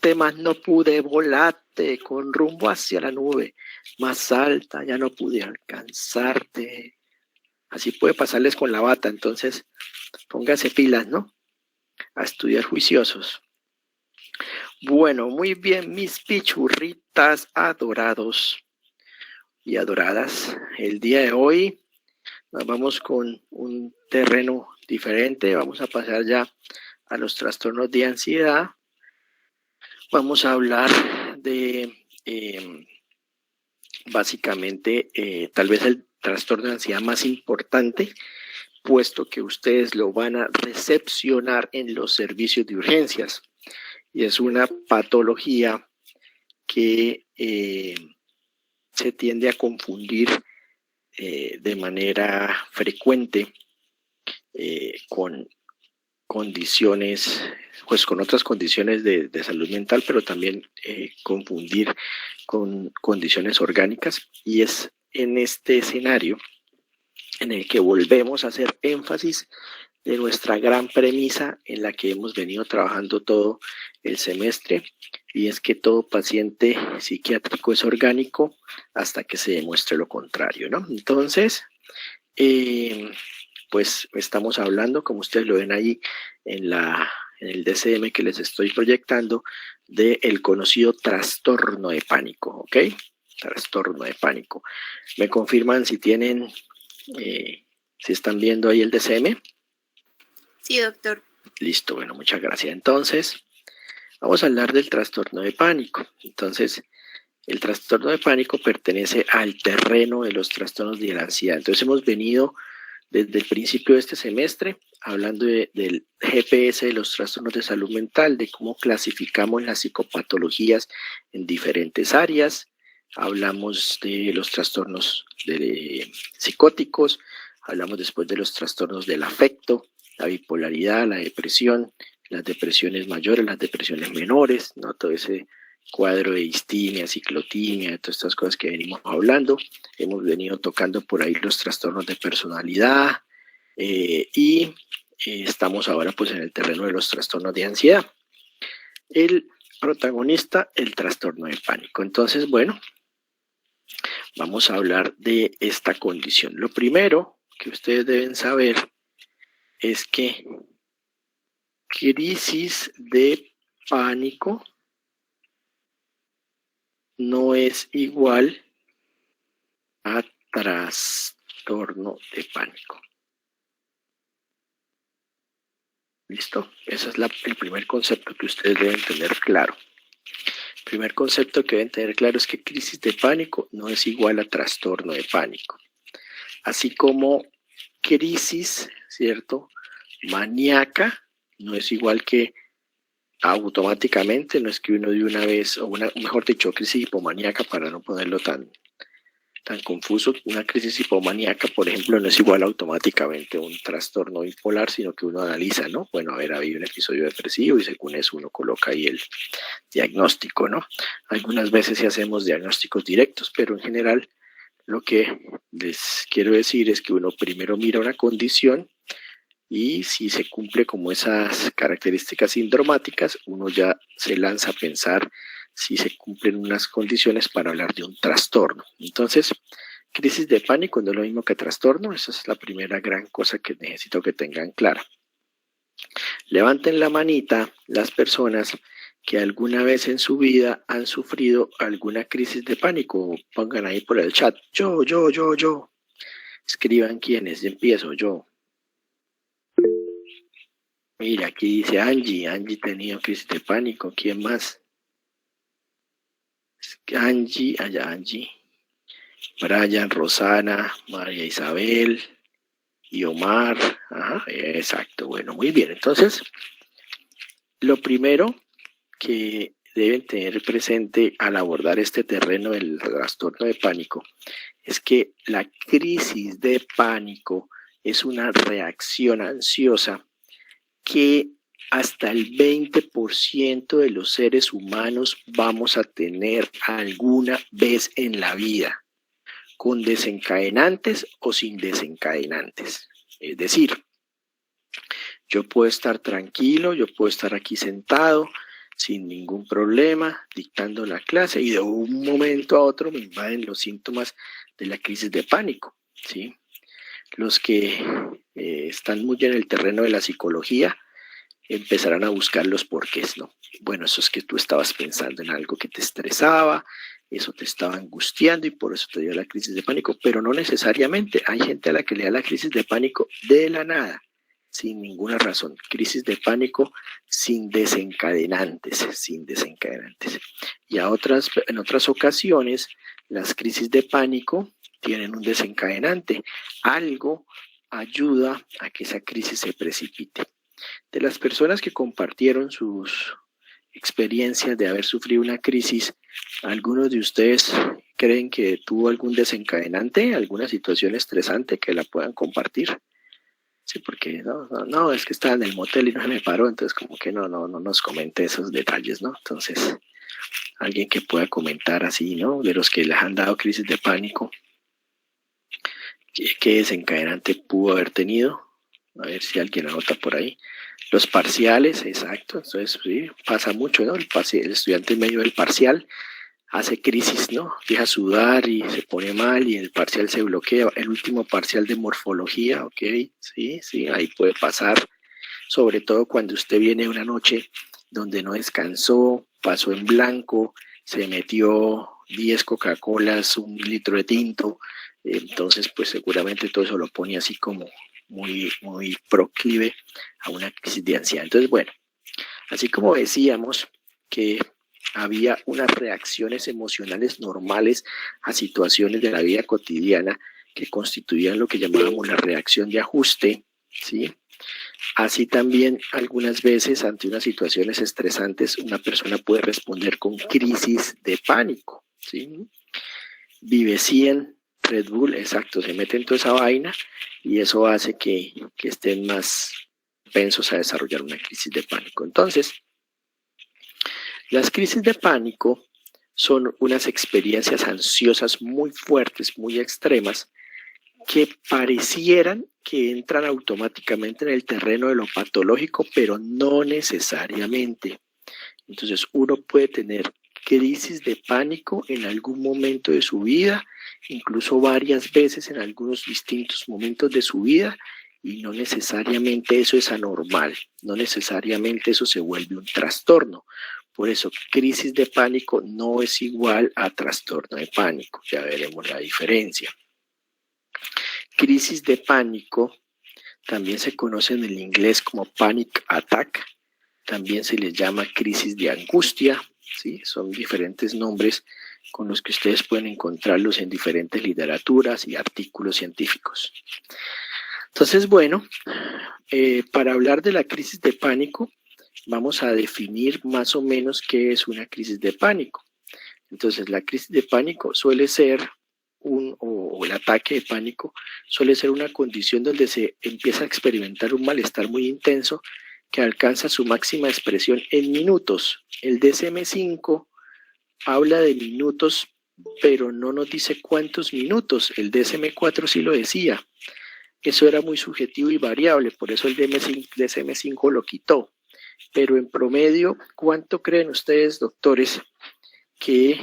fuerte, mas no pude, volate con rumbo hacia la nube más alta, ya no pude alcanzarte. Así puede pasarles con la bata, entonces pónganse pilas, ¿no? A estudiar juiciosos. Bueno, muy bien, mis pichurritas adorados y adoradas. El día de hoy nos vamos con un terreno diferente. Vamos a pasar ya a los trastornos de ansiedad. Vamos a hablar de básicamente tal vez el trastorno de ansiedad más importante, puesto que ustedes lo van a recepcionar en los servicios de urgencias. Y es una patología que se tiende a confundir de manera frecuente con condiciones, pues con otras condiciones de salud mental, pero también confundir con condiciones orgánicas. Y es en este escenario en el que volvemos a hacer énfasis de nuestra gran premisa en la que hemos venido trabajando todo el semestre, y es que todo paciente psiquiátrico es orgánico hasta que se demuestre lo contrario, ¿no? Entonces, pues estamos hablando, como ustedes lo ven ahí en el DCM que les estoy proyectando, del conocido trastorno de pánico, ¿ok? Trastorno de pánico. ¿Me confirman si tienen, si están viendo ahí el DCM? Sí, doctor. Listo, bueno, muchas gracias. Entonces, vamos a hablar del trastorno de pánico. Entonces, el trastorno de pánico pertenece al terreno de los trastornos de la ansiedad. Entonces, hemos venido desde el principio de este semestre hablando del GPS de los trastornos de salud mental, de cómo clasificamos las psicopatologías en diferentes áreas. Hablamos de los trastornos psicóticos, hablamos después de los trastornos del afecto, la bipolaridad, la depresión, las depresiones mayores, las depresiones menores, ¿no? Todo ese cuadro de distimia, ciclotimia, todas estas cosas que venimos hablando. Hemos venido tocando por ahí los trastornos de personalidad y estamos ahora pues en el terreno de los trastornos de ansiedad. El protagonista, el trastorno de pánico. Entonces, bueno, vamos a hablar de esta condición. Lo primero que ustedes deben saber es que crisis de pánico no es igual a trastorno de pánico. ¿Listo? Ese es el primer concepto que ustedes deben tener claro. El primer concepto que deben tener claro es que crisis de pánico no es igual a trastorno de pánico. Así como crisis, ¿cierto?, maníaca no es igual que automáticamente, no es que uno de una vez, o mejor dicho, crisis hipomaníaca, para no ponerlo tan confuso. Una crisis hipomaníaca, por ejemplo, no es igual automáticamente a un trastorno bipolar, sino que uno analiza, ¿no? Bueno, a ver, había un episodio depresivo y según eso uno coloca ahí el diagnóstico, ¿no? Algunas veces sí hacemos diagnósticos directos, pero en general lo que les quiero decir es que uno primero mira una condición y si se cumple como esas características sindromáticas, uno ya se lanza a pensar si se cumplen unas condiciones para hablar de un trastorno. Entonces, crisis de pánico no es lo mismo que trastorno. Esa es la primera gran cosa que necesito que tengan clara. Levanten la manita las personas que alguna vez en su vida han sufrido alguna crisis de pánico. Pongan ahí por el chat, yo. Escriban quiénes, yo empiezo, yo. Mira, aquí dice Angie ha tenido crisis de pánico. ¿Quién más? Angie, allá Angie, Brian, Rosana, María Isabel y Omar. Ajá, exacto, bueno, muy bien. Entonces, lo primero que deben tener presente al abordar este terreno del trastorno de pánico es que la crisis de pánico es una reacción ansiosa que hasta el 20% de los seres humanos vamos a tener alguna vez en la vida, con desencadenantes o sin desencadenantes. Es decir, yo puedo estar tranquilo, yo puedo estar aquí sentado, sin ningún problema, dictando la clase, y de un momento a otro me invaden los síntomas de la crisis de pánico, ¿sí? Los que están muy en el terreno de la psicología empezarán a buscar los porqués, ¿no? Bueno, eso es que tú estabas pensando en algo que te estresaba, eso te estaba angustiando y por eso te dio la crisis de pánico, pero no necesariamente. Hay gente a la que le da la crisis de pánico de la nada, sin ninguna razón. Crisis de pánico sin desencadenantes. Y en otras ocasiones, las crisis de pánico tienen un desencadenante. Algo ayuda a que esa crisis se precipite. De las personas que compartieron sus experiencias de haber sufrido una crisis, ¿algunos de ustedes creen que tuvo algún desencadenante, alguna situación estresante que la puedan compartir? Sí, porque no, es que estaba en el motel y no se me paró, entonces como que no nos comente esos detalles, ¿no? Entonces, alguien que pueda comentar así, ¿no? De los que les han dado crisis de pánico, ¿qué desencadenante pudo haber tenido? A ver si alguien anota por ahí. Los parciales, exacto, entonces sí, pasa mucho, ¿no? El estudiante en medio del parcial hace crisis, ¿no? Deja sudar y se pone mal y el parcial se bloquea. El último parcial de morfología, ok, sí, ahí puede pasar. Sobre todo cuando usted viene una noche donde no descansó, pasó en blanco, se metió 10 Coca-Colas, 1 litro de tinto, entonces pues seguramente todo eso lo pone así como muy proclive a una crisis de ansiedad. Entonces, bueno, así como decíamos que había unas reacciones emocionales normales a situaciones de la vida cotidiana que constituían lo que llamábamos la reacción de ajuste, ¿sí? Así también algunas veces ante unas situaciones estresantes una persona puede responder con crisis de pánico, ¿sí? Vive 100, Red Bull, exacto, se mete en toda esa vaina y eso hace que estén más propensos a desarrollar una crisis de pánico. Entonces, las crisis de pánico son unas experiencias ansiosas muy fuertes, muy extremas, que parecieran que entran automáticamente en el terreno de lo patológico, pero no necesariamente. Entonces, uno puede tener crisis de pánico en algún momento de su vida, incluso varias veces en algunos distintos momentos de su vida, y no necesariamente eso es anormal, no necesariamente eso se vuelve un trastorno. Por eso, crisis de pánico no es igual a trastorno de pánico, ya veremos la diferencia. Crisis de pánico también se conoce en el inglés como panic attack, también se les llama crisis de angustia, ¿sí? Son diferentes nombres con los que ustedes pueden encontrarlos en diferentes literaturas y artículos científicos. Entonces, bueno, para hablar de la crisis de pánico, vamos a definir más o menos qué es una crisis de pánico. Entonces, la crisis de pánico suele ser o el ataque de pánico suele ser una condición donde se empieza a experimentar un malestar muy intenso que alcanza su máxima expresión en minutos. El DSM-5 habla de minutos, pero no nos dice cuántos minutos. El DSM-4 sí lo decía. Eso era muy subjetivo y variable, por eso el DSM-5 lo quitó. Pero en promedio, ¿cuánto creen ustedes, doctores, que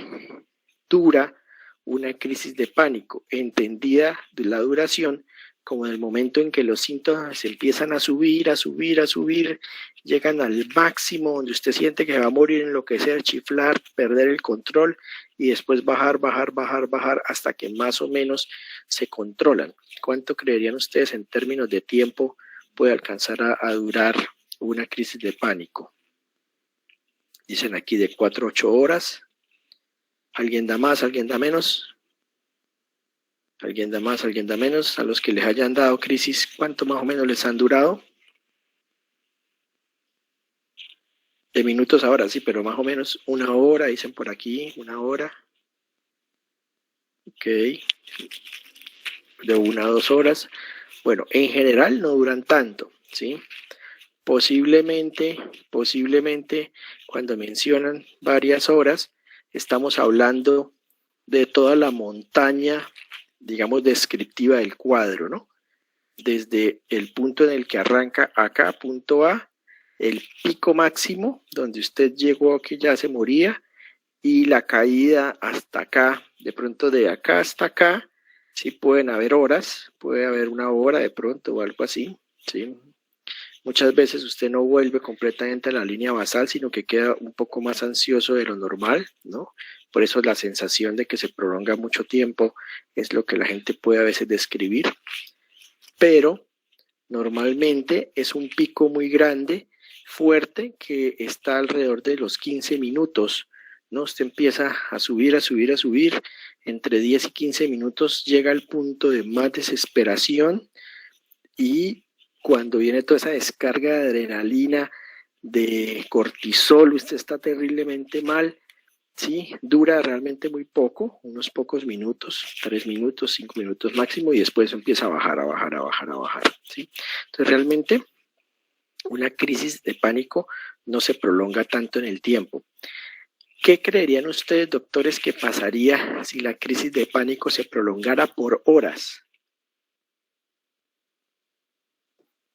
dura una crisis de pánico? Entendida de la duración como en el momento en que los síntomas empiezan a subir, llegan al máximo donde usted siente que va a morir, enloquecer, chiflar, perder el control y después bajar hasta que más o menos se controlan. ¿Cuánto creerían ustedes en términos de tiempo puede alcanzar a durar una crisis de pánico? Dicen aquí de 4 a 8 horas. ¿Alguien da más, alguien da menos? ¿Alguien da más, alguien da menos? A los que les hayan dado crisis, ¿cuánto más o menos les han durado? De minutos ahora, sí, pero más o menos 1 hora, dicen por aquí, 1 hora. Ok. De 1 a 2 horas. Bueno, en general no duran tanto, ¿sí? Posiblemente, cuando mencionan varias horas, estamos hablando de toda la montaña, digamos, descriptiva del cuadro, ¿no? Desde el punto en el que arranca acá, punto A, el pico máximo, donde usted llegó que ya se moría, y la caída hasta acá. De pronto de acá hasta acá, sí pueden haber horas, puede haber una hora de pronto o algo así, ¿sí? Muchas veces usted no vuelve completamente a la línea basal, sino que queda un poco más ansioso de lo normal, ¿no? Por eso la sensación de que se prolonga mucho tiempo es lo que la gente puede a veces describir. Pero normalmente es un pico muy grande, fuerte, que está alrededor de los 15 minutos, ¿no? Usted empieza a subir, entre 10 y 15 minutos llega al punto de más desesperación, y cuando viene toda esa descarga de adrenalina, de cortisol, usted está terriblemente mal, ¿sí? Dura realmente muy poco, unos pocos minutos, 3 minutos, 5 minutos máximo, y después empieza a bajar, ¿sí? Entonces realmente una crisis de pánico no se prolonga tanto en el tiempo. ¿Qué creerían ustedes, doctores, que pasaría si la crisis de pánico se prolongara por horas?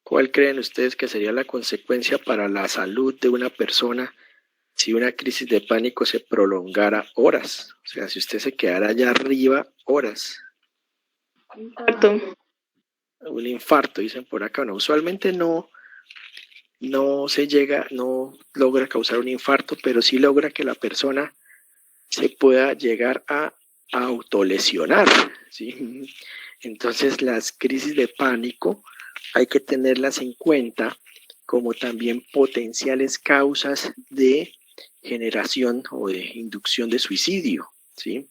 ¿Cuál creen ustedes que sería la consecuencia para la salud de una persona si una crisis de pánico se prolongara horas? O sea, si usted se quedara allá arriba horas. Infarto. Un infarto, dicen por acá. No, usualmente no logra causar un infarto, pero sí logra que la persona se pueda llegar a autolesionar, ¿sí? Entonces las crisis de pánico hay que tenerlas en cuenta como también potenciales causas de generación o de inducción de suicidio, ¿sí?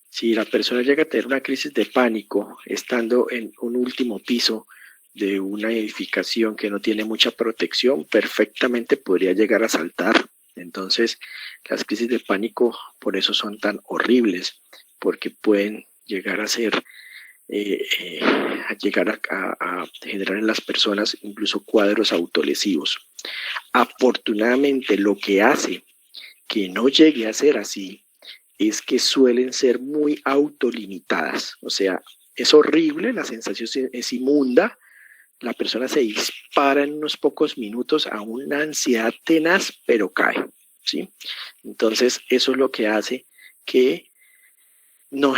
Si la persona llega a tener una crisis de pánico estando en un último piso de una edificación que no tiene mucha protección, perfectamente podría llegar a saltar. Entonces, las crisis de pánico por eso son tan horribles, porque pueden llegar a ser a generar en las personas incluso cuadros autolesivos. Afortunadamente, lo que hace que no llegue a ser así es que suelen ser muy autolimitadas. O sea, es horrible, la sensación es inmunda, la persona se dispara en unos pocos minutos a una ansiedad tenaz, pero cae, ¿sí? Entonces, eso es lo que hace que no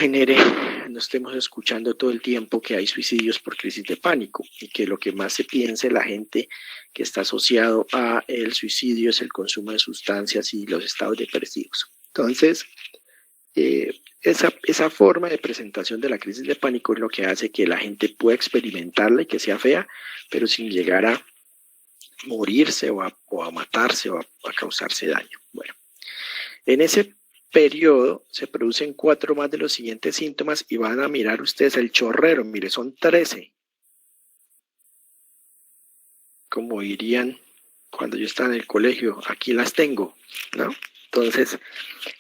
estemos escuchando todo el tiempo que hay suicidios por crisis de pánico, y que lo que más se piense la gente que está asociado a el suicidio es el consumo de sustancias y los estados depresivos. Entonces, esa forma de presentación de la crisis de pánico es lo que hace que la gente pueda experimentarla y que sea fea, pero sin llegar a morirse o a matarse o a causarse daño. Bueno, en ese periodo se producen 4 más de los siguientes síntomas y van a mirar ustedes el chorrero. Mire, son 13. Como dirían cuando yo estaba en el colegio, aquí las tengo, ¿no? Entonces,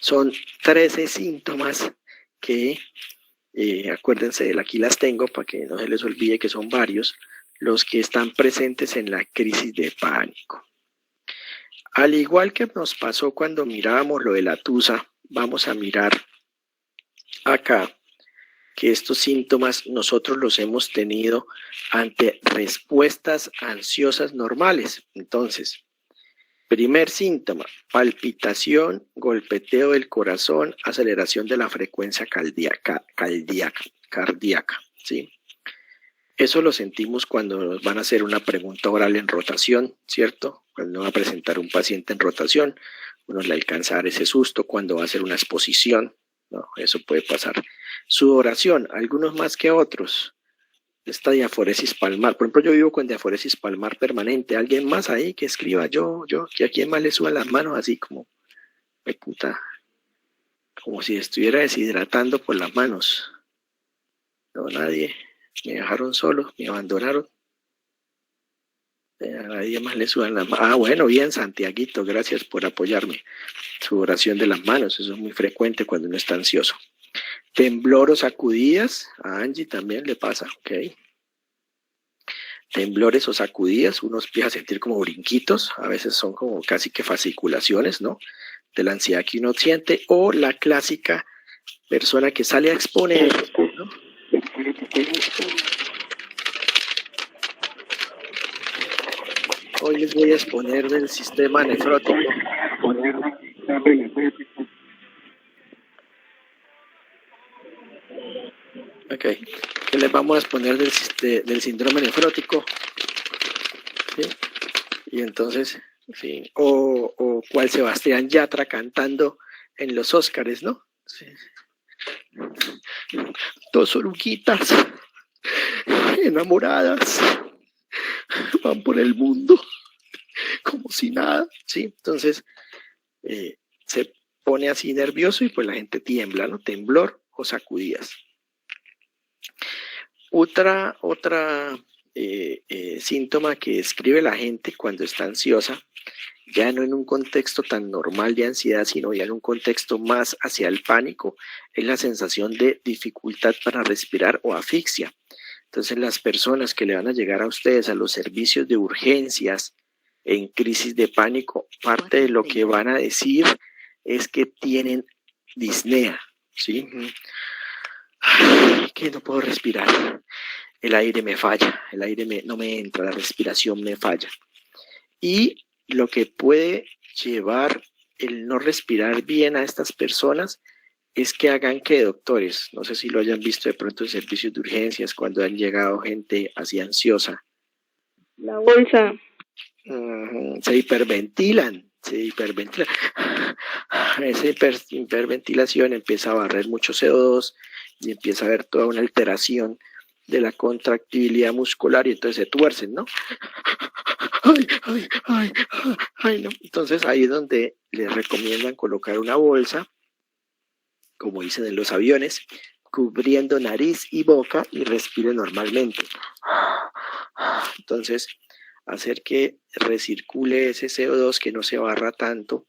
son 13 síntomas que, acuérdense del aquí las tengo para que no se les olvide que son varios los que están presentes en la crisis de pánico. Al igual que nos pasó cuando mirábamos lo de la tusa, vamos a mirar acá que estos síntomas nosotros los hemos tenido ante respuestas ansiosas normales. Entonces, primer síntoma, palpitación, golpeteo del corazón, aceleración de la frecuencia cardíaca, ¿sí? Eso lo sentimos cuando nos van a hacer una pregunta oral en rotación, ¿cierto? Cuando va a presentar un paciente en rotación, uno le alcanza a dar ese susto cuando va a hacer una exposición, ¿no? Eso puede pasar. Sudoración, algunos más que otros. Esta diaforesis palmar, por ejemplo, yo vivo con diaforesis palmar permanente. ¿Alguien más ahí que escriba? Yo, que a quien más le suban las manos así como, puta, como si estuviera deshidratando por las manos. No, nadie. Me dejaron solo, me abandonaron. A nadie más le suban las manos. Ah, bueno, bien, Santiaguito, gracias por apoyarme. Sudoración de las manos, eso es muy frecuente cuando uno está ansioso. Temblor o sacudidas, a Angie también le pasa, ok. Temblores o sacudidas, uno empieza a sentir como brinquitos, a veces son como casi que fasciculaciones, ¿no? De la ansiedad que uno siente, o la clásica persona que sale a exponer, ¿no? Hoy les voy a exponer del sistema nefrótico. Ok, que les vamos a exponer del síndrome nefrótico. ¿Sí? Y entonces, sí, o cual Sebastián Yatra cantando en los Óscares, ¿no? Sí. Dos oruguitas enamoradas van por el mundo como si nada, ¿sí? Entonces se pone así nervioso y pues la gente tiembla, ¿no? Temblor o sacudidas. Otra síntoma que describe la gente cuando está ansiosa, ya no en un contexto tan normal de ansiedad, sino ya en un contexto más hacia el pánico, es la sensación de dificultad para respirar o asfixia. Entonces las personas que le van a llegar a ustedes a los servicios de urgencias en crisis de pánico, parte de lo que van a decir es que tienen disnea, ¿sí? Que no puedo respirar, el aire me falla, el aire no me entra, la respiración me falla. Y lo que puede llevar el no respirar bien a estas personas es que hagan que doctores, no sé si lo hayan visto de pronto en servicios de urgencias cuando han llegado gente así ansiosa. La bolsa. Se hiperventilan. Esa hiperventilación empieza a barrer mucho CO2 y empieza a haber toda una alteración de la contractibilidad muscular y entonces se tuercen, ¿no? Ay, no. Entonces ahí es donde les recomiendan colocar una bolsa, como dicen en los aviones, cubriendo nariz y boca y respire normalmente. Entonces, hacer que recircule ese CO2, que no se barra tanto,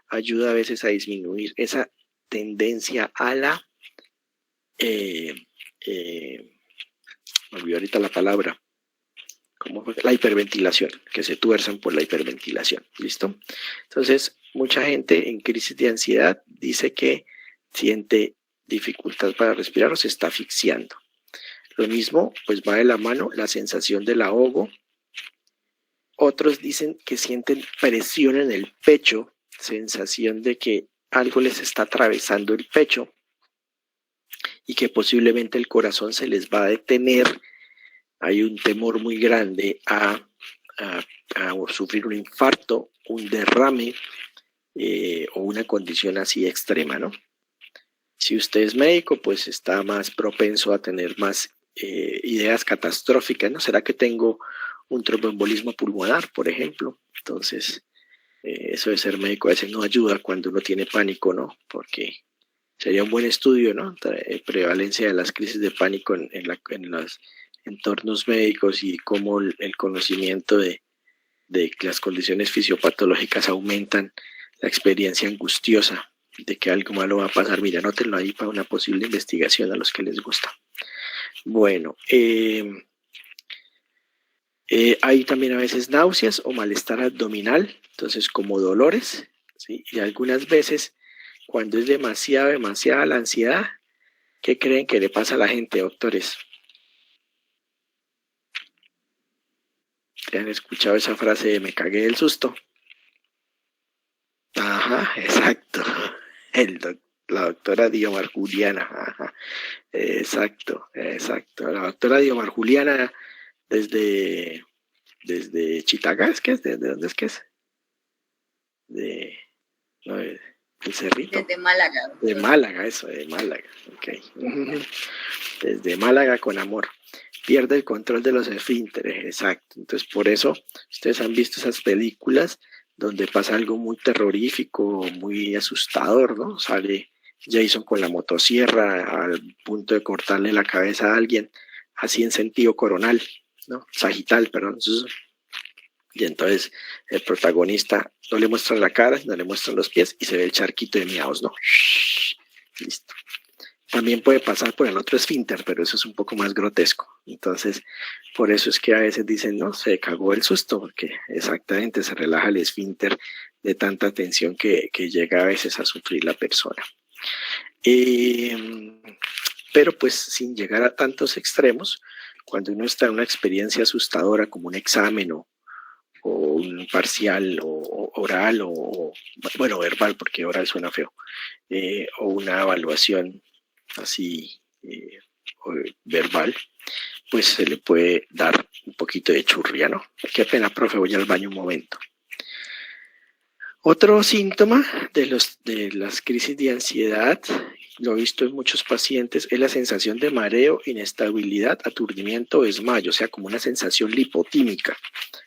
ayuda a veces a disminuir esa tendencia a la, me olvidé ahorita la palabra, la hiperventilación, que se tuerzan por la hiperventilación, ¿listo? Entonces, mucha gente en crisis de ansiedad dice que siente dificultad para respirar o se está asfixiando. Lo mismo, pues va de la mano la sensación del ahogo. Otros dicen que sienten presión en el pecho, sensación de que algo les está atravesando el pecho y que posiblemente el corazón se les va a detener. Hay un temor muy grande a sufrir un infarto, un derrame o una condición así extrema, ¿no? Si usted es médico, pues está más propenso a tener más ideas catastróficas, ¿no? ¿Será que tengo un tromboembolismo pulmonar, por ejemplo? Entonces, eso de ser médico a veces no ayuda cuando uno tiene pánico, ¿no? Porque sería un buen estudio, ¿no? Prevalencia de las crisis de pánico en los entornos médicos y cómo el conocimiento de las condiciones fisiopatológicas aumentan la experiencia angustiosa de que algo malo va a pasar. Mira, anótenlo ahí para una posible investigación a los que les gusta. Bueno, hay también a veces náuseas o malestar abdominal, entonces como dolores, ¿sí? Y algunas veces cuando es demasiada la ansiedad, ¿qué creen que le pasa a la gente, doctores? ¿Te han escuchado esa frase de me cagué del susto? Ajá, exacto. La doctora Diomar Juliana. Ajá. Exacto. La doctora Diomar Juliana desde Chitagá, ¿es que es? ¿De dónde es que es? El Cerrito. Desde Málaga. De Málaga, eso, de Málaga. Ok. Desde Málaga con amor. Pierde el control de los esfínteres, exacto. Entonces, por eso, ustedes han visto esas películas donde pasa algo muy terrorífico, muy asustador, ¿no? Sale Jason con la motosierra al punto de cortarle la cabeza a alguien, así en sentido coronal, ¿no? Sagital, perdón. Y entonces el protagonista no le muestran la cara, no le muestran los pies y se ve el charquito de miaos, ¿no? Listo. También puede pasar por el otro esfínter, pero eso es un poco más grotesco. Entonces, por eso es que a veces dicen, no, se cagó el susto, porque exactamente se relaja el esfínter de tanta tensión que llega a veces a sufrir la persona. Pero pues sin llegar a tantos extremos, cuando uno está en una experiencia asustadora como un examen o un parcial o oral bueno, verbal, porque oral suena feo, o una evaluación así verbal, pues se le puede dar un poquito de churria, ¿no? Qué pena, profe, voy al baño un momento. Otro síntoma de las crisis de ansiedad, lo he visto en muchos pacientes, es la sensación de mareo, inestabilidad, aturdimiento o desmayo, o sea, como una sensación lipotímica,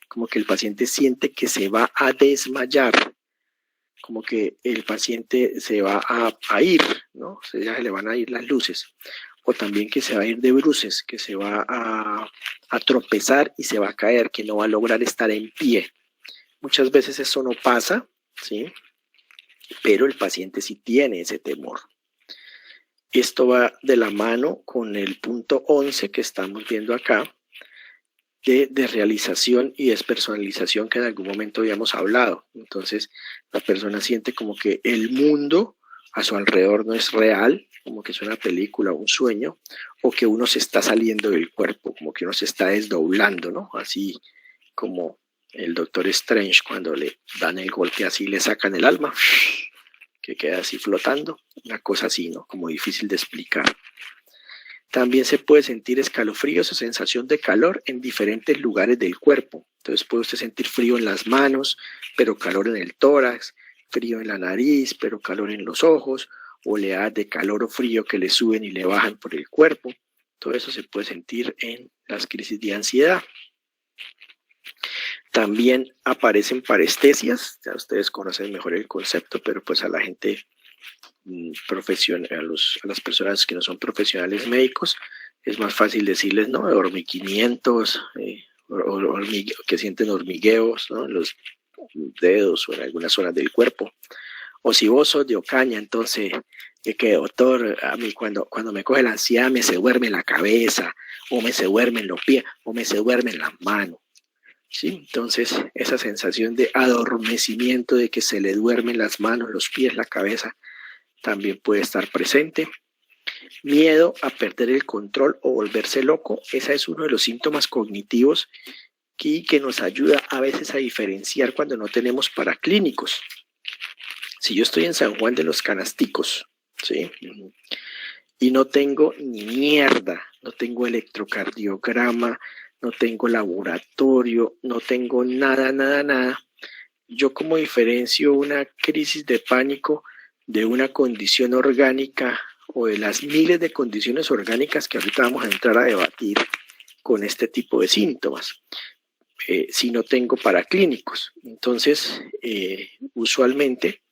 como que el paciente siente que se va a desmayar, como que el paciente se va a ir, ¿no? O sea, ya se le van a ir las luces, o también que se va a ir de bruces, que se va a tropezar y se va a caer, que no va a lograr estar en pie. Muchas veces eso no pasa, ¿sí? Pero el paciente sí tiene ese temor. Esto va de la mano con el punto 11 que estamos viendo acá, de realización y despersonalización, que en algún momento habíamos hablado. Entonces, la persona siente como que el mundo a su alrededor no es real, como que es una película, un sueño, o que uno se está saliendo del cuerpo, como que uno se está desdoblando, ¿no? Así como el Doctor Strange cuando le dan el golpe así, le sacan el alma, que queda así flotando, una cosa así, ¿no? Como difícil de explicar. También se puede sentir escalofríos o sensación de calor en diferentes lugares del cuerpo. Entonces puede usted sentir frío en las manos, pero calor en el tórax, frío en la nariz, pero calor en los ojos, oleadas de calor o frío que le suben y le bajan por el cuerpo. Todo eso se puede sentir en las crisis de ansiedad. También aparecen parestesias, ya ustedes conocen mejor el concepto, pero pues a la gente profesional, a las personas que no son profesionales médicos, es más fácil decirles, ¿no? Hormiguimientos, que sienten hormigueos, ¿no? En los dedos o en algunas zonas del cuerpo. O si vos sos de Ocaña, entonces, que doctor, a mí cuando me coge la ansiedad me se duerme la cabeza, o me se duermen los pies, o me se duermen las manos. ¿Sí? Entonces, esa sensación de adormecimiento, de que se le duermen las manos, los pies, la cabeza, también puede estar presente. Miedo a perder el control o volverse loco, ese es uno de los síntomas cognitivos que nos ayuda a veces a diferenciar cuando no tenemos paraclínicos. Si yo estoy en San Juan de los Canasticos, ¿sí? Y no tengo ni mierda, no tengo electrocardiograma, no tengo laboratorio, no tengo nada, yo como diferencio una crisis de pánico de una condición orgánica o de las miles de condiciones orgánicas que ahorita vamos a entrar a debatir con este tipo de síntomas, si no tengo paraclínicos. Entonces, usualmente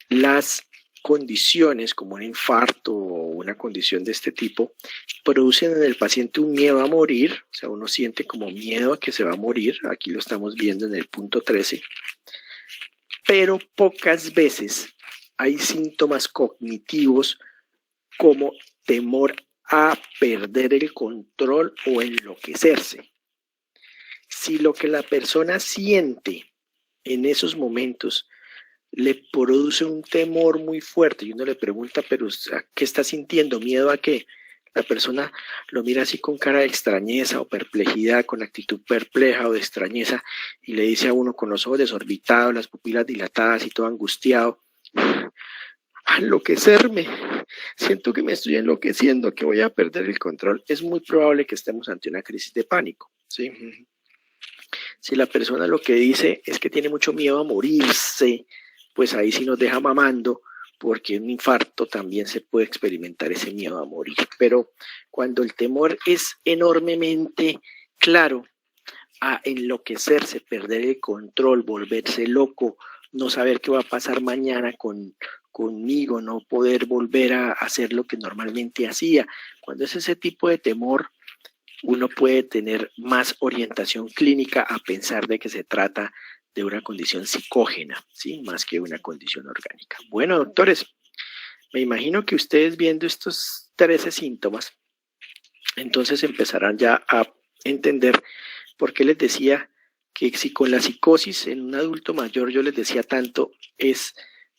las condiciones como un infarto o una condición de este tipo producen en el paciente un miedo a morir, o sea, uno siente como miedo a que se va a morir, aquí lo estamos viendo en el punto 13, pero pocas veces hay síntomas cognitivos como temor a perder el control o enloquecerse. Si lo que la persona siente en esos momentos le produce un temor muy fuerte y uno le pregunta, pero ¿qué está sintiendo? ¿Miedo a qué? La persona lo mira así con cara de extrañeza o perplejidad, con actitud perpleja o de extrañeza y le dice a uno con los ojos desorbitados, las pupilas dilatadas y todo angustiado, a enloquecerme, siento que me estoy enloqueciendo, que voy a perder el control. Es muy probable que estemos ante una crisis de pánico, ¿sí? Si la persona lo que dice es que tiene mucho miedo a morirse, pues ahí sí nos deja mamando, porque en un infarto también se puede experimentar ese miedo a morir. Pero cuando el temor es enormemente claro, a enloquecerse, perder el control, volverse loco, no saber qué va a pasar mañana conmigo, no poder volver a hacer lo que normalmente hacía. Cuando es ese tipo de temor, uno puede tener más orientación clínica a pensar de que se trata de una condición psicógena, ¿sí? Más que una condición orgánica. Bueno, doctores, me imagino que ustedes viendo estos 13 síntomas, entonces empezarán ya a entender por qué les decía que si con la psicosis en un adulto mayor yo les decía tanto,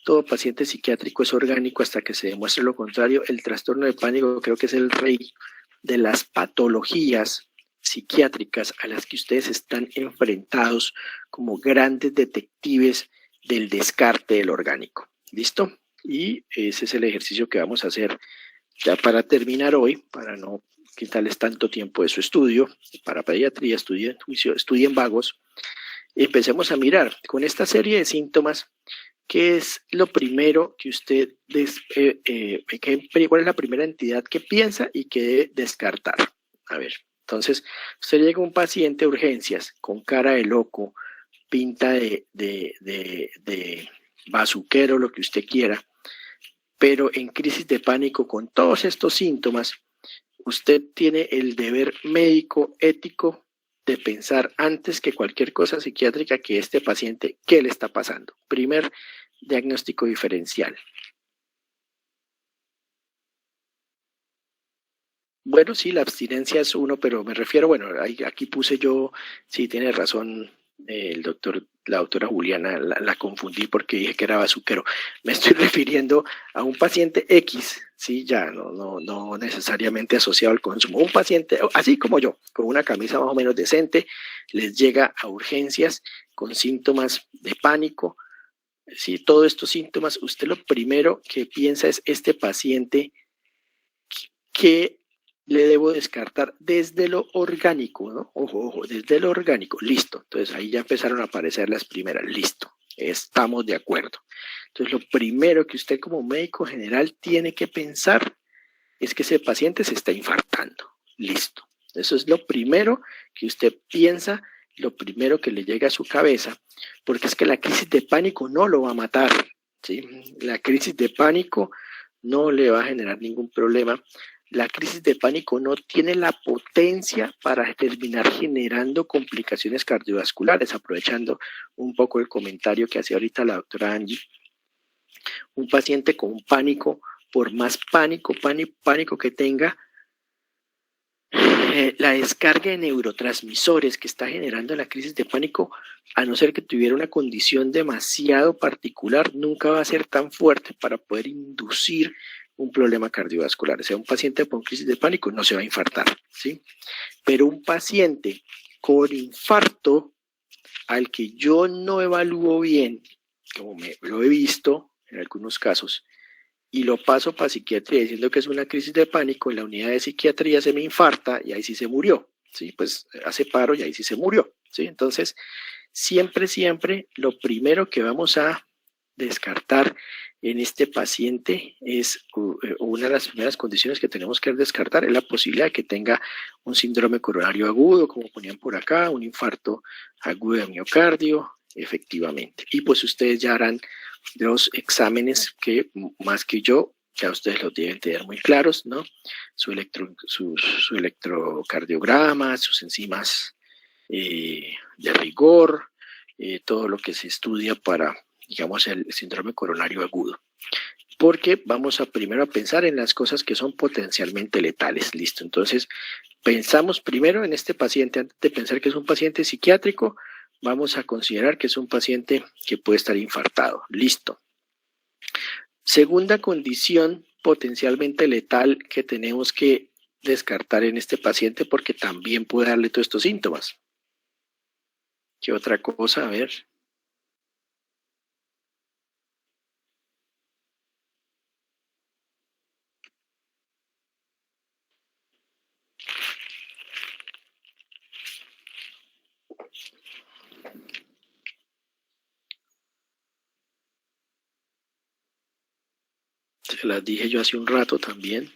todo paciente psiquiátrico es orgánico hasta que se demuestre lo contrario. El trastorno de pánico creo que es el rey de las patologías psiquiátricas a las que ustedes están enfrentados como grandes detectives del descarte del orgánico. ¿Listo? Y ese es el ejercicio que vamos a hacer ya para terminar hoy, para no quitarles tanto tiempo de su estudio. Para pediatría, estudien vagos. Empecemos a mirar con esta serie de síntomas. ¿Qué es lo primero que usted, cuál es la primera entidad que piensa y que debe descartar? A ver, entonces, usted llega a un paciente de urgencias con cara de loco, pinta de bazuquero, lo que usted quiera, pero en crisis de pánico con todos estos síntomas, usted tiene el deber médico, ético, de pensar antes que cualquier cosa psiquiátrica que este paciente, ¿qué le está pasando? Primer diagnóstico diferencial. Bueno, sí, la abstinencia es uno, pero me refiero, bueno, aquí puse yo, sí, tiene razón la doctora Juliana, la confundí porque dije que era bazuquero. Me estoy refiriendo a un paciente X, sí, ya, no necesariamente asociado al consumo. Un paciente, así como yo, con una camisa más o menos decente, les llega a urgencias con síntomas de pánico. Sí, todos estos síntomas, usted lo primero que piensa es este paciente que le debo descartar desde lo orgánico, ¿no? Ojo, desde lo orgánico, listo. Entonces ahí ya empezaron a aparecer las primeras, listo, estamos de acuerdo. Entonces lo primero que usted como médico general tiene que pensar es que ese paciente se está infartando, listo. Eso es lo primero que usted piensa, lo primero que le llega a su cabeza, porque es que la crisis de pánico no lo va a matar, ¿sí? La crisis de pánico no le va a generar ningún problema. La crisis de pánico no tiene la potencia para terminar generando complicaciones cardiovasculares, aprovechando un poco el comentario que hacía ahorita la doctora Angie. Un paciente con pánico, por más pánico que tenga, la descarga de neurotransmisores que está generando la crisis de pánico, a no ser que tuviera una condición demasiado particular, nunca va a ser tan fuerte para poder inducir un problema cardiovascular. O sea, un paciente con crisis de pánico no se va a infartar, ¿sí? Pero un paciente con infarto al que yo no evalúo bien, como lo he visto en algunos casos, y lo paso para psiquiatría diciendo que es una crisis de pánico, en la unidad de psiquiatría se me infarta y ahí sí se murió, ¿sí? Pues hace paro y ahí sí se murió, ¿sí? Entonces, siempre, lo primero que vamos a descartar en este paciente es una de las primeras condiciones que tenemos que descartar, es la posibilidad de que tenga un síndrome coronario agudo, como ponían por acá, un infarto agudo de miocardio, efectivamente. Y pues ustedes ya harán los exámenes que, más que yo, ya ustedes los deben tener muy claros, ¿no? Su electrocardiograma, sus enzimas de rigor, todo lo que se estudia para, digamos, el síndrome coronario agudo. Porque vamos a primero a pensar en las cosas que son potencialmente letales, listo. Entonces, pensamos primero en este paciente, antes de pensar que es un paciente psiquiátrico, vamos a considerar que es un paciente que puede estar infartado, listo. Segunda condición potencialmente letal que tenemos que descartar en este paciente porque también puede darle todos estos síntomas. ¿Qué otra cosa? A ver. Se las dije yo hace un rato también.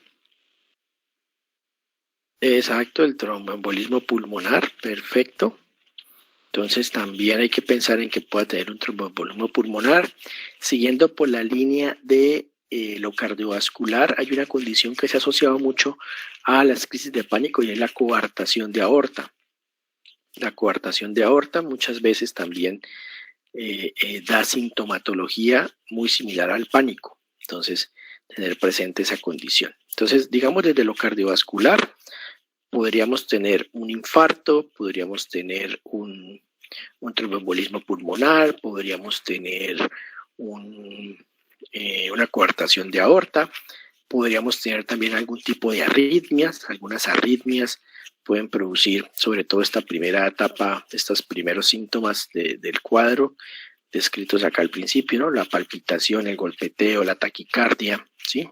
Exacto, el tromboembolismo pulmonar, perfecto. Entonces también hay que pensar en que pueda tener un tromboembolismo pulmonar. Siguiendo por la línea de lo cardiovascular, hay una condición que se ha asociado mucho a las crisis de pánico y es la coartación de aorta. La coartación de aorta muchas veces también da sintomatología muy similar al pánico. Entonces, tener presente esa condición. Entonces, digamos desde lo cardiovascular, podríamos tener un infarto, podríamos tener un tromboembolismo pulmonar, podríamos tener una coartación de aorta, podríamos tener también algún tipo de arritmias, algunas arritmias pueden producir, sobre todo esta primera etapa, estos primeros síntomas del cuadro descritos acá al principio, ¿no? La palpitación, el golpeteo, la taquicardia, ¿sí?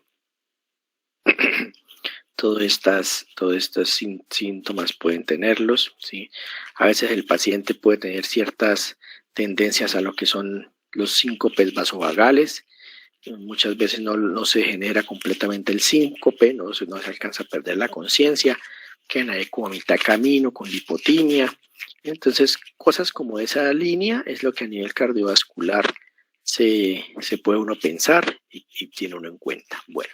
Todos estos síntomas pueden tenerlos, ¿sí? A veces el paciente puede tener ciertas tendencias a lo que son los síncopes vasovagales. Muchas veces no se genera completamente el síncope, no se alcanza a perder la conciencia, quedan ahí como a mitad camino con lipotimia. Entonces, cosas como esa línea es lo que a nivel cardiovascular se puede uno pensar y tiene uno en cuenta. Bueno,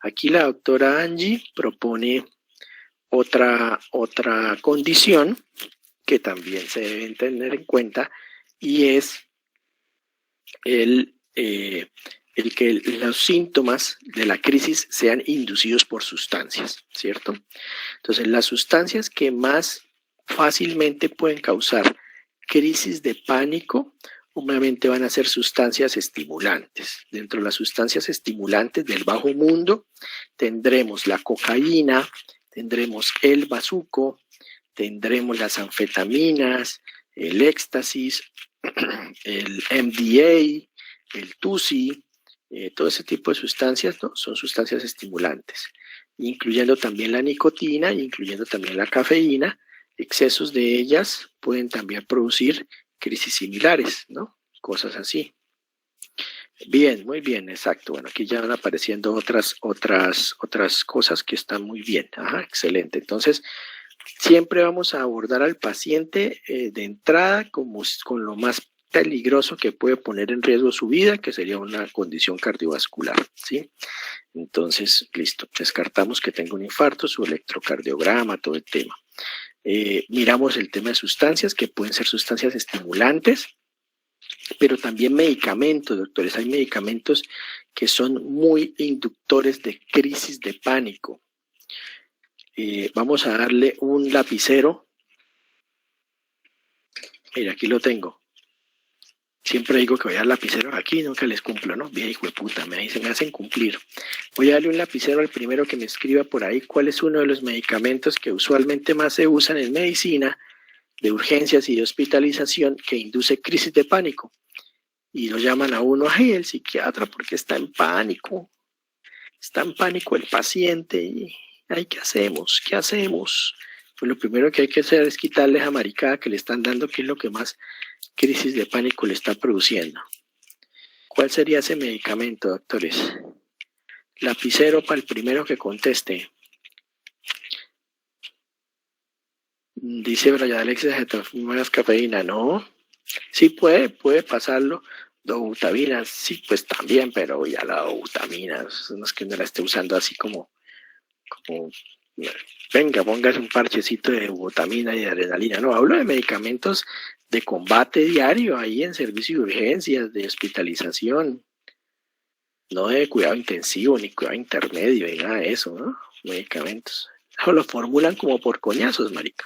aquí la doctora Angie propone otra condición que también se debe tener en cuenta, y es el que los síntomas de la crisis sean inducidos por sustancias, ¿cierto? Entonces, las sustancias que más fácilmente pueden causar crisis de pánico, obviamente van a ser sustancias estimulantes. Dentro de las sustancias estimulantes del bajo mundo tendremos la cocaína, tendremos el bazuco, tendremos las anfetaminas, el éxtasis, el MDA, el TUSI, todo ese tipo de sustancias, ¿no? Son sustancias estimulantes, incluyendo también la nicotina, incluyendo también la cafeína. Excesos de ellas pueden también producir crisis similares, ¿no? Cosas así. Bien, muy bien, exacto. Bueno, aquí ya van apareciendo otras cosas que están muy bien. Ajá, excelente. Entonces, siempre vamos a abordar al paciente de entrada con lo más peligroso que puede poner en riesgo su vida, que sería una condición cardiovascular, ¿sí? Entonces, listo, descartamos que tenga un infarto, su electrocardiograma, todo el tema. Miramos el tema de sustancias, que pueden ser sustancias estimulantes, pero también medicamentos, doctores. Hay medicamentos que son muy inductores de crisis de pánico. Vamos a darle un lapicero. Mira, aquí lo tengo. Siempre digo que voy a dar lapicero aquí, nunca les cumplo, ¿no? Bien, hijo de puta, me hacen cumplir. Voy a darle un lapicero al primero que me escriba por ahí cuál es uno de los medicamentos que usualmente más se usan en medicina, de urgencias y de hospitalización, que induce crisis de pánico. Y lo llaman a uno, ay, el psiquiatra, porque está en pánico. Está en pánico el paciente y, ay, ¿qué hacemos? ¿Qué hacemos? Pues lo primero que hay que hacer es quitarle esa maricada que le están dando, que es lo que más crisis de pánico le está produciendo. ¿Cuál sería ese medicamento, doctores? Lapicero para el primero que conteste. Dice Brian Alexis, más cafeína, ¿no? Sí puede pasarlo. Dobutamina, sí, pues también, pero ya la dobutamina, no es que uno la esté usando así como venga, póngase un parchecito de dobutamina y de adrenalina. No, hablo de medicamentos de combate diario ahí en servicio de urgencias, de hospitalización, no de cuidado intensivo, ni cuidado intermedio, ni nada de eso, ¿no? Medicamentos. O lo formulan como por coñazos, marica.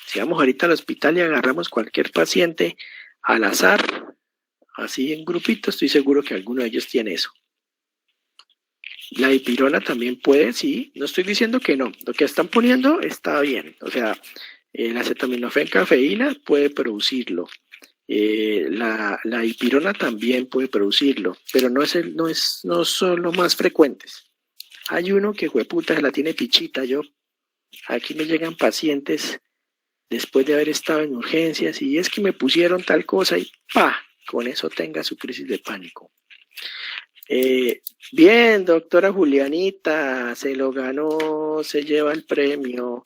Si vamos ahorita al hospital y agarramos cualquier paciente al azar, así en grupito, estoy seguro que alguno de ellos tiene eso. La dipirona también puede, sí, no estoy diciendo que no, lo que están poniendo está bien, o sea, la acetaminofén cafeína puede producirlo, la dipirona también puede producirlo, pero no son los más frecuentes. Hay uno que, jueputa, se la tiene pichita. Aquí me llegan pacientes después de haber estado en urgencias y es que me pusieron tal cosa y ¡pa! Con eso tenga su crisis de pánico. Bien, doctora Julianita, se lo ganó, se lleva el premio,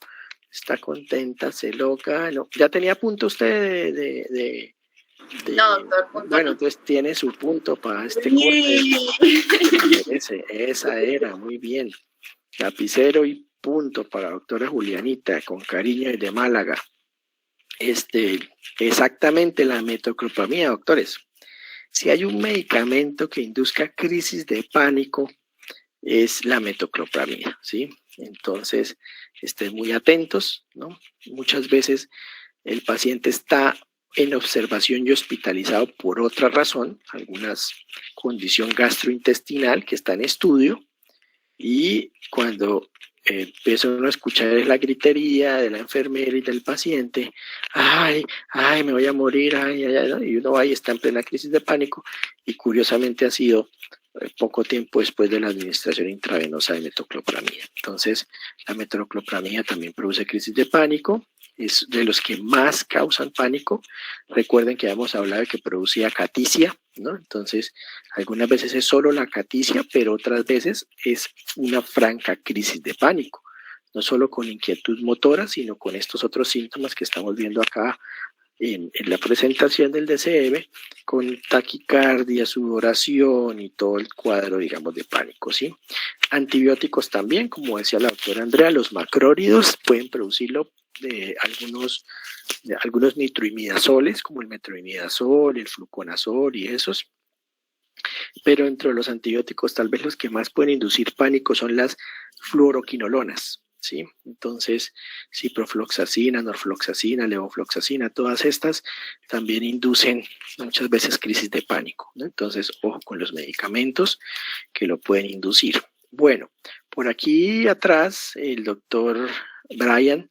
está contenta, se lo ganó. ¿Ya tenía punto usted No, doctor, punto. Bueno, entonces tiene su punto para este corte. Esa era, muy bien. Lapicero y punto para doctora Julianita, con cariño y de Málaga. Exactamente la metoclopramida, doctores. Si hay un medicamento que induzca crisis de pánico, es la metoclopramida, ¿sí? Entonces, estén muy atentos, ¿no? Muchas veces el paciente está en observación y hospitalizado por otra razón, alguna condición gastrointestinal que está en estudio, Y cuando empieza uno a escuchar la gritería de la enfermera y del paciente, ay, me voy a morir, ay, ¿no? Y uno va y está en plena crisis de pánico, y curiosamente ha sido poco tiempo después de la administración intravenosa de metoclopramida. Entonces, la metoclopramida también produce crisis de pánico, es de los que más causan pánico. Recuerden que habíamos hablado de que producía caticia, ¿no? Entonces, algunas veces es solo la caticia, pero otras veces es una franca crisis de pánico, no solo con inquietud motora, sino con estos otros síntomas que estamos viendo acá en la presentación del DCM, con taquicardia, sudoración y todo el cuadro, digamos, de pánico, ¿sí? Antibióticos también, como decía la doctora Andrea, los macrólidos pueden producirlo, algunos nitroimidazoles, como el metroimidazol, el fluconazol y esos. Pero entre los antibióticos, tal vez los que más pueden inducir pánico son las fluoroquinolonas, ¿sí? Entonces, ciprofloxacina, norfloxacina, levofloxacina, todas estas también inducen muchas veces crisis de pánico, ¿no? Entonces, ojo con los medicamentos que lo pueden inducir. Bueno, por aquí atrás, el doctor Brian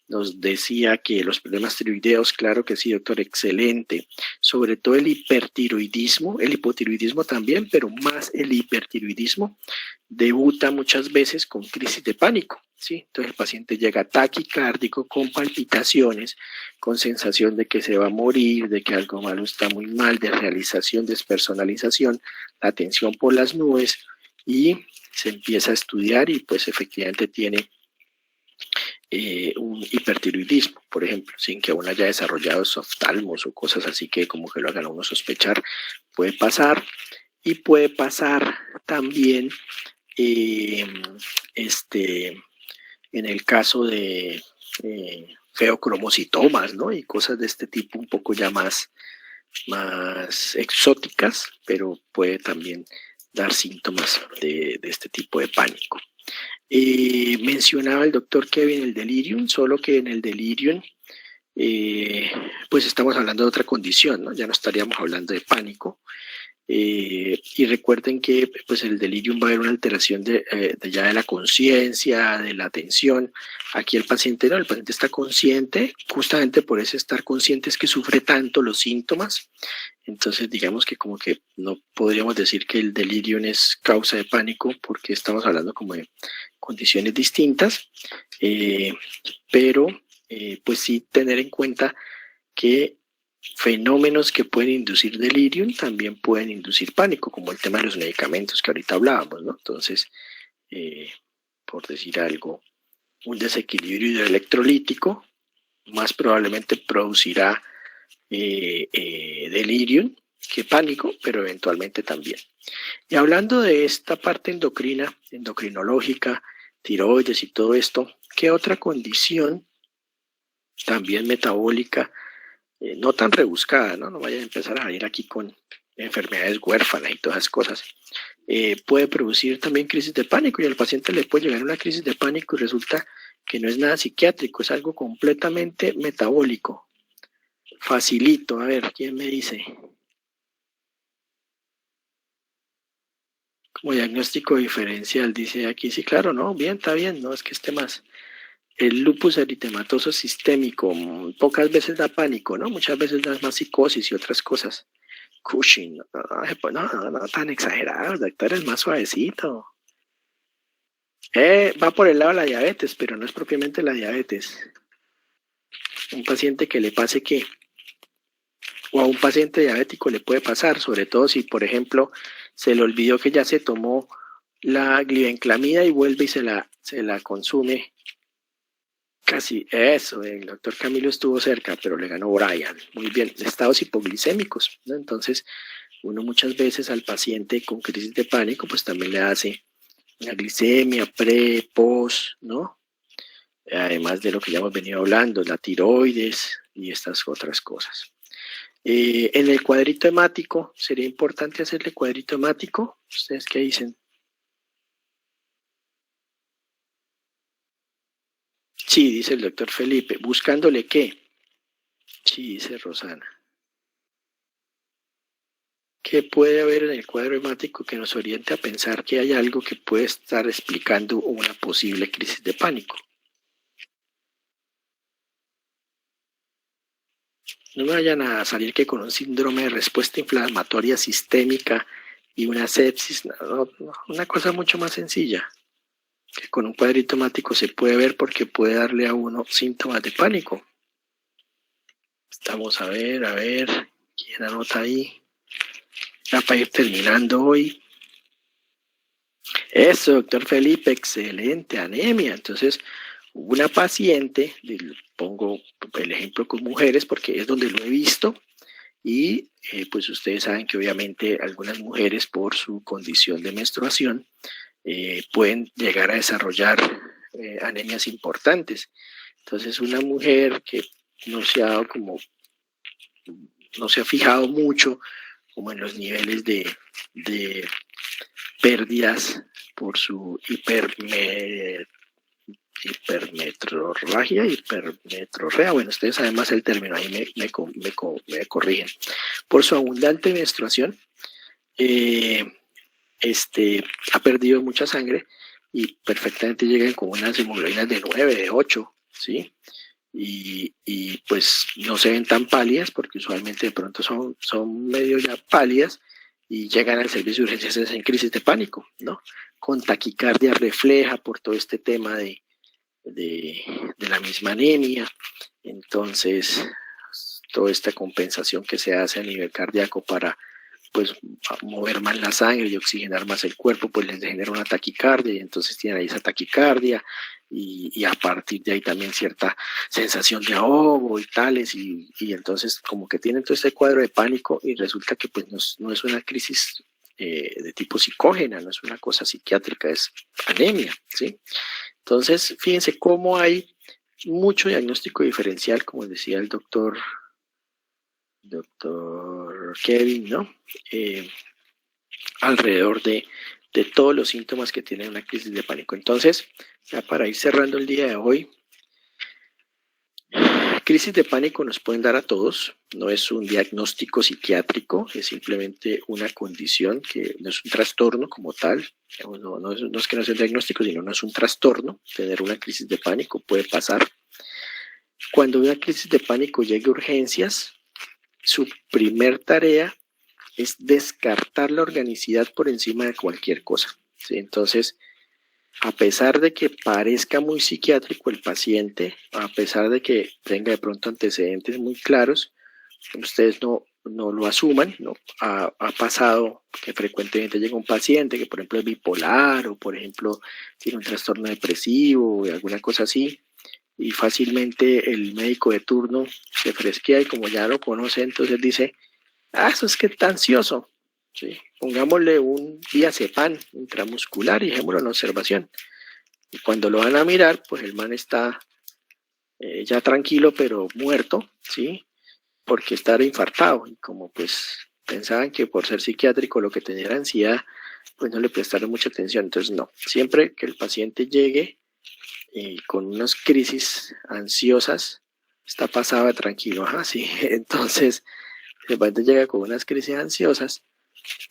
nos decía que los problemas tiroideos, claro que sí, doctor, excelente. Sobre todo el hipertiroidismo, el hipotiroidismo también, pero más el hipertiroidismo, debuta muchas veces con crisis de pánico, ¿sí? Entonces el paciente llega taquicárdico, con palpitaciones, con sensación de que se va a morir, de que algo malo está muy mal, de realización, despersonalización, la tensión por las nubes, y se empieza a estudiar y pues efectivamente tiene un hipertiroidismo, por ejemplo, sin que uno haya desarrollado oftalmos o cosas así que como que lo hagan a uno sospechar, puede pasar. Y puede pasar también en el caso de feocromocitomas, ¿no? Y cosas de este tipo un poco ya más exóticas, pero puede también dar síntomas de este tipo de pánico. Mencionaba el doctor Kevin el delirium, solo que en el delirium pues estamos hablando de otra condición, ¿no? Ya no estaríamos hablando de pánico. Y recuerden que pues el delirium va a haber una alteración de la conciencia, de la atención. Aquí el paciente no, el paciente está consciente, justamente por ese estar consciente es que sufre tanto los síntomas. Entonces digamos que como que no podríamos decir que el delirium es causa de pánico, porque estamos hablando como de condiciones distintas, pero pues sí tener en cuenta que fenómenos que pueden inducir delirium también pueden inducir pánico, como el tema de los medicamentos que ahorita hablábamos, ¿no? Entonces, por decir algo, un desequilibrio electrolítico más probablemente producirá delirium que pánico, pero eventualmente también. Y hablando de esta parte endocrina, endocrinológica, tiroides y todo esto, ¿qué otra condición también metabólica, no tan rebuscada, ¿no? No vayan a empezar a ir aquí con enfermedades huérfanas y todas esas cosas, puede producir también crisis de pánico, y al paciente le puede llegar una crisis de pánico y resulta que no es nada psiquiátrico, es algo completamente metabólico. Facilito, a ver, ¿quién me dice? Como diagnóstico diferencial, dice aquí, sí, claro, no, bien, está bien, no es que esté más. El lupus eritematoso sistémico pocas veces da pánico, ¿no? Muchas veces da más psicosis y otras cosas. Cushing, no tan exagerado, doctor, es más suavecito. Va por el lado de la diabetes, pero no es propiamente la diabetes. Un paciente que le pase ¿qué? O a un paciente diabético le puede pasar, sobre todo si, por ejemplo, se le olvidó que ya se tomó la glibenclamida y vuelve y se la consume. Casi eso, el doctor Camilo estuvo cerca, pero le ganó Brian. Muy bien, estados hipoglicémicos, ¿no? Entonces, uno muchas veces al paciente con crisis de pánico, pues también le hace la glicemia, pre, post, ¿no? Además de lo que ya hemos venido hablando, la tiroides y estas otras cosas. En el cuadrito hemático, ¿sería importante hacerle cuadrito hemático? ¿Ustedes qué dicen? Sí, dice el doctor Felipe. ¿Buscándole qué? Sí, dice Rosana. ¿Qué puede haber en el cuadro hemático que nos oriente a pensar que hay algo que puede estar explicando una posible crisis de pánico? No me vayan a salir que con un síndrome de respuesta inflamatoria sistémica y una sepsis, no, una cosa mucho más sencilla, que con un cuadrito hemático se puede ver porque puede darle a uno síntomas de pánico. Vamos a ver, ¿quién anota ahí? Ya para ir terminando hoy. Eso, doctor Felipe, excelente, anemia. Entonces, una paciente, pongo el ejemplo con mujeres porque es donde lo he visto, y pues ustedes saben que obviamente algunas mujeres por su condición de menstruación pueden llegar a desarrollar anemias importantes. Entonces, una mujer que no se ha fijado mucho como en los niveles de pérdidas por su hipermetrorragia, bueno, ustedes además el término, ahí me corrigen, por su abundante menstruación, ha perdido mucha sangre y perfectamente llegan con unas hemoglobinas de 9, de 8, ¿sí? Y pues no se ven tan pálidas porque usualmente de pronto son medio ya pálidas y llegan al servicio de urgencias en crisis de pánico, ¿no? Con taquicardia refleja por todo este tema de la misma anemia. Entonces, toda esta compensación que se hace a nivel cardíaco para pues mover más la sangre y oxigenar más el cuerpo, pues les genera una taquicardia y entonces tienen ahí esa taquicardia y a partir de ahí también cierta sensación de ahogo y tales y entonces como que tienen todo este cuadro de pánico y resulta que pues no es una crisis de tipo psicógena, no es una cosa psiquiátrica, es anemia, ¿sí? Entonces, fíjense cómo hay mucho diagnóstico diferencial, como decía el doctor Kevin, ¿no? Alrededor de todos los síntomas que tiene una crisis de pánico. Entonces, ya para ir cerrando el día de hoy, crisis de pánico nos pueden dar a todos, no es un diagnóstico psiquiátrico, es simplemente una condición que no es un trastorno como tal, no es que no sea un diagnóstico, sino no es un trastorno. Tener una crisis de pánico puede pasar. Cuando una crisis de pánico llegue a urgencias, su primer tarea es descartar la organicidad por encima de cualquier cosa, ¿sí? Entonces, a pesar de que parezca muy psiquiátrico el paciente, a pesar de que tenga de pronto antecedentes muy claros, ustedes no lo asuman, ¿no? Ha pasado que frecuentemente llega un paciente que, por ejemplo, es bipolar o, por ejemplo, tiene un trastorno depresivo o alguna cosa así, y fácilmente el médico de turno se fresquea y como ya lo conoce, entonces dice, eso es que está ansioso, ¿sí? Pongámosle un diazepam intramuscular y dejémoslo en observación. Y cuando lo van a mirar, pues el man está ya tranquilo, pero muerto, ¿sí? Porque estaba infartado. Y como pues pensaban que por ser psiquiátrico lo que tenía era ansiedad, pues no le prestaron mucha atención. Entonces no, siempre que el paciente llegue con unas crisis ansiosas, está pasado tranquilo, ajá, sí. Entonces, el paciente llega con unas crisis ansiosas,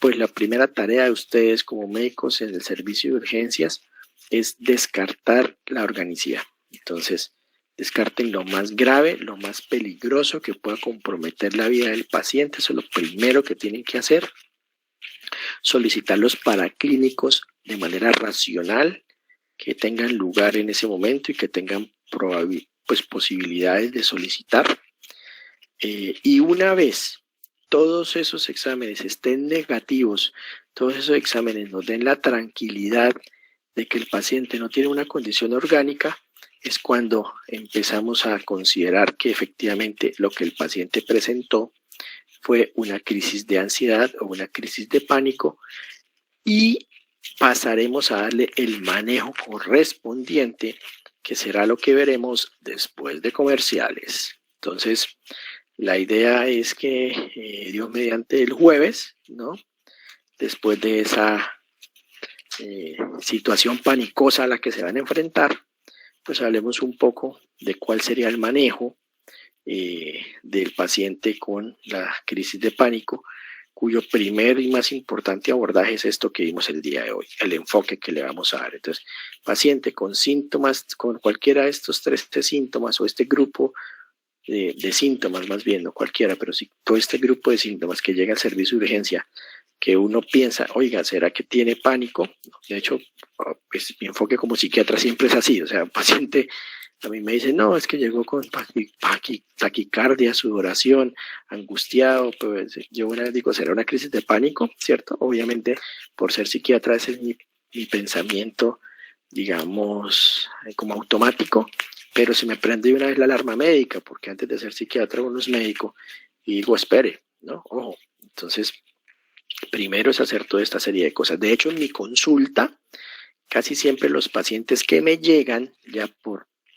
pues la primera tarea de ustedes como médicos en el servicio de urgencias es descartar la organicidad. Entonces, descarten lo más grave, lo más peligroso que pueda comprometer la vida del paciente. Eso es lo primero que tienen que hacer. Solicitar los paraclínicos de manera racional, que tengan lugar en ese momento y que tengan posibilidades de solicitar. Y una vez todos esos exámenes estén negativos, todos esos exámenes nos den la tranquilidad de que el paciente no tiene una condición orgánica, es cuando empezamos a considerar que efectivamente lo que el paciente presentó fue una crisis de ansiedad o una crisis de pánico y pasaremos a darle el manejo correspondiente, que será lo que veremos después de comerciales. Entonces, la idea es que Dios mediante el jueves, ¿no? Después de esa situación panicosa a la que se van a enfrentar, pues hablemos un poco de cuál sería el manejo del paciente con la crisis de pánico cuyo primer y más importante abordaje es esto que vimos el día de hoy, el enfoque que le vamos a dar. Entonces, paciente con síntomas, con cualquiera de estos 3 síntomas o este grupo de síntomas más bien, no cualquiera, pero sí todo este grupo de síntomas que llega al servicio de urgencia, que uno piensa, oiga, ¿será que tiene pánico? De hecho, pues, mi enfoque como psiquiatra siempre es así, o sea, un paciente a mí me dice, no, es que llegó con taquicardia, sudoración, angustiado, pues yo una vez digo, ¿será una crisis de pánico? ¿Cierto? Obviamente, por ser psiquiatra, ese es mi pensamiento, digamos, como automático, pero se me prende una vez la alarma médica, porque antes de ser psiquiatra uno es médico, y digo, espere, ¿no? Ojo, entonces, primero es hacer toda esta serie de cosas. De hecho, en mi consulta, casi siempre los pacientes que me llegan, ya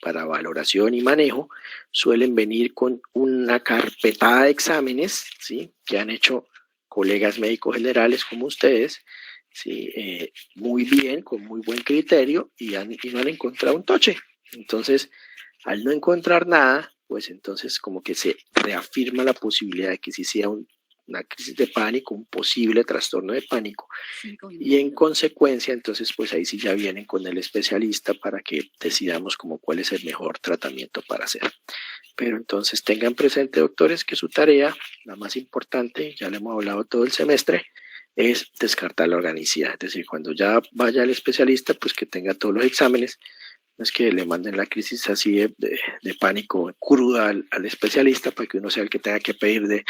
para valoración y manejo, suelen venir con una carpetada de exámenes, ¿sí? Que han hecho colegas médicos generales como ustedes, ¿sí? Muy bien, con muy buen criterio, y no han encontrado un toche. Entonces, al no encontrar nada, pues entonces como que se reafirma la posibilidad de que sí sea una crisis de pánico, un posible trastorno de pánico, y en consecuencia, entonces, pues ahí sí ya vienen con el especialista para que decidamos como cuál es el mejor tratamiento para hacer. Pero entonces tengan presente, doctores, que su tarea, la más importante, ya le hemos hablado todo el semestre, es descartar la organicidad. Es decir, cuando ya vaya el especialista, pues que tenga todos los exámenes. No es que le manden la crisis así de pánico cruda al especialista para que uno sea el que tenga que pedir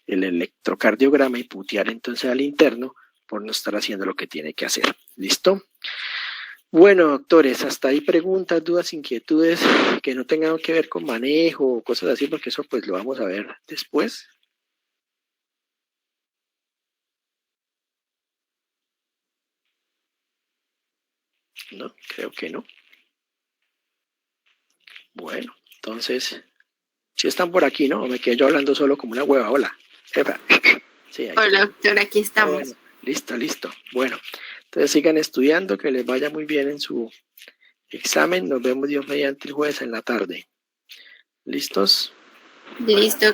el electrocardiograma y putear entonces al interno por no estar haciendo lo que tiene que hacer. ¿Listo? Bueno, doctores, hasta ahí preguntas, dudas, inquietudes que no tengan que ver con manejo o cosas así, porque eso pues lo vamos a ver después. No, creo que no. Bueno, entonces, si están por aquí, ¿no? O me quedé yo hablando solo como una hueva. Hola, jefa. Sí, hola, doctor, aquí estamos. Bueno, listo. Bueno, entonces sigan estudiando, que les vaya muy bien en su examen. Nos vemos Dios mediante el jueves en la tarde. ¿Listos? Listo.